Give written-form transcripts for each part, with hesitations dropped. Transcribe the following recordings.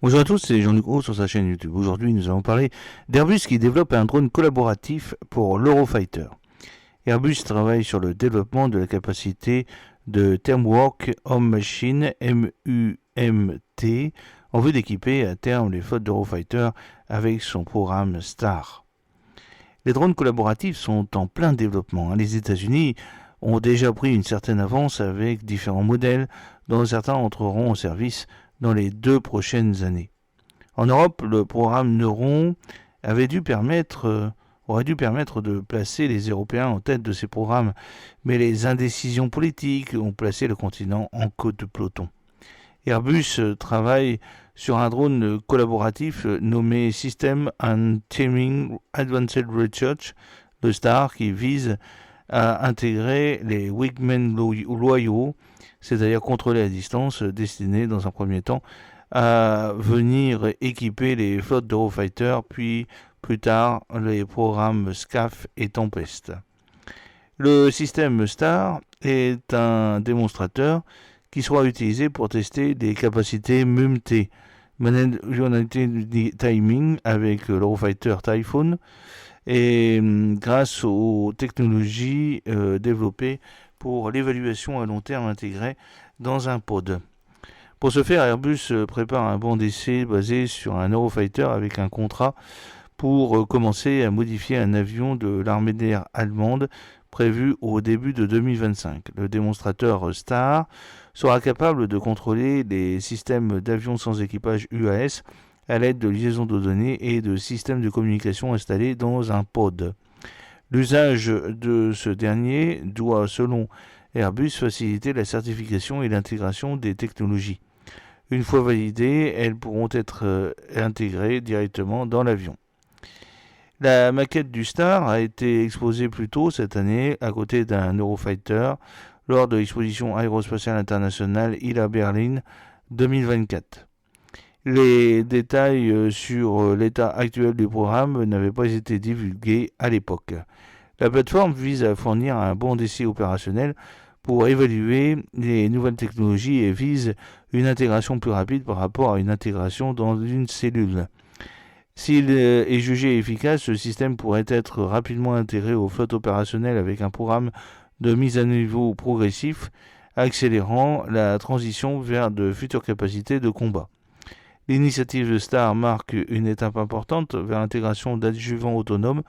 Bonjour à tous, c'est Jean-Luc Roux sur sa chaîne YouTube. Aujourd'hui, nous allons parler d'Airbus qui développe un drone collaboratif pour l'Eurofighter. Airbus travaille sur le développement de la capacité de Teamwork Home Machine MUMT en vue d'équiper à terme les flottes d'Eurofighter avec son programme STAR. Les drones collaboratifs sont en plein développement. Les États-Unis ont déjà pris une certaine avance avec différents modèles, dont certains entreront en service dans les 2 prochaines années. En Europe, le programme Neuron aurait dû permettre de placer les Européens en tête de ces programmes, mais les indécisions politiques ont placé le continent en queue de peloton. Airbus travaille sur un drone collaboratif nommé System and Teaming Advanced Research, le STAR, qui vise à intégrer les wingmen loyaux, c'est-à-dire contrôler à distance, destinés dans un premier temps à venir équiper les flottes d'Eurofighter, puis plus tard les programmes SCAF et Tempest. Le système STAR est un démonstrateur qui sera utilisé pour tester des capacités MUMT, Managed United Timing, avec l'Eurofighter Typhoon, et grâce aux technologies développées pour l'évaluation à long terme intégrée dans un pod. Pour ce faire, Airbus prépare un banc d'essai basé sur un Eurofighter avec un contrat pour commencer à modifier un avion de l'armée d'air allemande prévu au début de 2025. Le démonstrateur STAR sera capable de contrôler les systèmes d'avions sans équipage UAS à l'aide de liaisons de données et de systèmes de communication installés dans un pod. L'usage de ce dernier doit, selon Airbus, faciliter la certification et l'intégration des technologies. Une fois validées, elles pourront être intégrées directement dans l'avion. La maquette du Star a été exposée plus tôt cette année à côté d'un Eurofighter lors de l'exposition aérospatiale internationale ILA Berlin 2024. Les détails sur l'état actuel du programme n'avaient pas été divulgués à l'époque. La plateforme vise à fournir un banc d'essai opérationnel pour évaluer les nouvelles technologies et vise une intégration plus rapide par rapport à une intégration dans une cellule. S'il est jugé efficace, ce système pourrait être rapidement intégré aux flottes opérationnelles avec un programme de mise à niveau progressif, accélérant la transition vers de futures capacités de combat. L'initiative de STAR marque une étape importante vers l'intégration d'adjuvants autonomes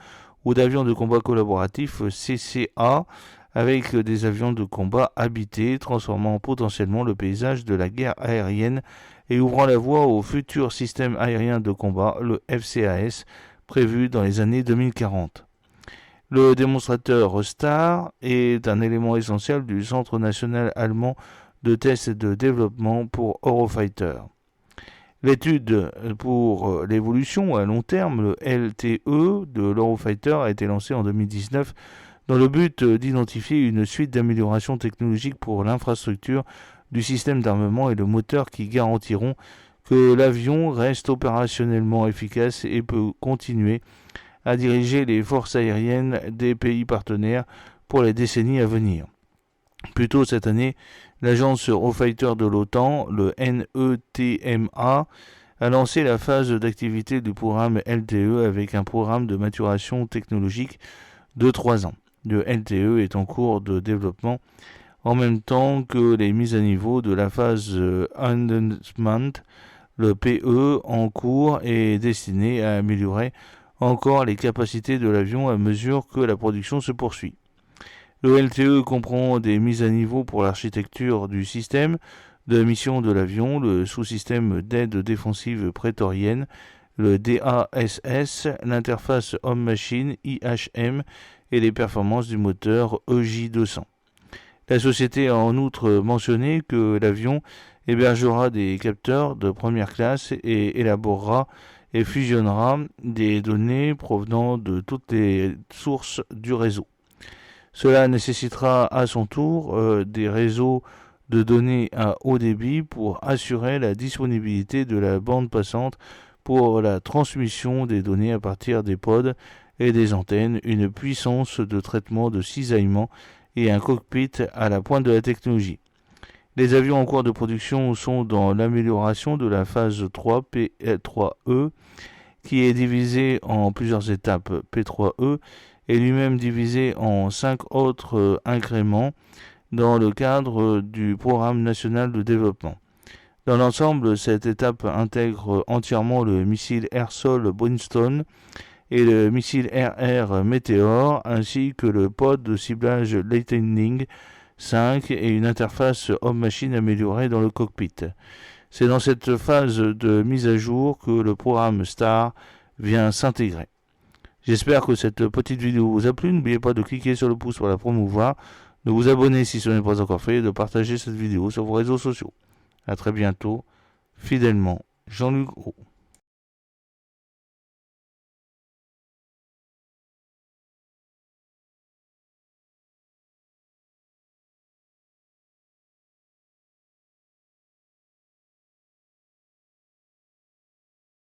ou d'avions de combat collaboratifs CCA avec des avions de combat habités, transformant potentiellement le paysage de la guerre aérienne et ouvrant la voie au futur système aérien de combat, le FCAS, prévu dans les années 2040. Le démonstrateur STAR est un élément essentiel du Centre national allemand de tests et de développement pour Eurofighter. L'étude pour l'évolution à long terme, le LTE de l'Eurofighter, a été lancée en 2019 dans le but d'identifier une suite d'améliorations technologiques pour l'infrastructure du système d'armement et le moteur qui garantiront que l'avion reste opérationnellement efficace et peut continuer à diriger les forces aériennes des pays partenaires pour les décennies à venir. Plus tôt cette année, l'agence Eurofighter de l'OTAN, le NETMA, a lancé la phase d'activité du programme LTE avec un programme de maturation technologique de 3 ans. Le LTE est en cours de développement en même temps que les mises à niveau de la phase Enhancement. Le PE en cours est destiné à améliorer encore les capacités de l'avion à mesure que la production se poursuit. Le LTE comprend des mises à niveau pour l'architecture du système de mission de l'avion, le sous-système d'aide défensive prétorienne, le DASS, l'interface homme-machine IHM et les performances du moteur EJ200. La société a en outre mentionné que l'avion hébergera des capteurs de première classe et élaborera et fusionnera des données provenant de toutes les sources du réseau. Cela nécessitera à son tour des réseaux de données à haut débit pour assurer la disponibilité de la bande passante pour la transmission des données à partir des pods et des antennes, une puissance de traitement de cisaillement et un cockpit à la pointe de la technologie. Les avions en cours de production sont dans l'amélioration de la phase 3 P3E, qui est divisée en plusieurs étapes. P3E est lui-même divisé en 5 autres incréments dans le cadre du Programme national de développement. Dans l'ensemble, cette étape intègre entièrement le missile air-sol Brimstone et le missile air-air Meteor, ainsi que le pod de ciblage Lightning 5 et une interface homme-machine améliorée dans le cockpit. C'est dans cette phase de mise à jour que le programme STAR vient s'intégrer. J'espère que cette petite vidéo vous a plu. N'oubliez pas de cliquer sur le pouce pour la promouvoir, de vous abonner si ce n'est pas encore fait et de partager cette vidéo sur vos réseaux sociaux. A très bientôt, fidèlement, Jean-Luc Gros.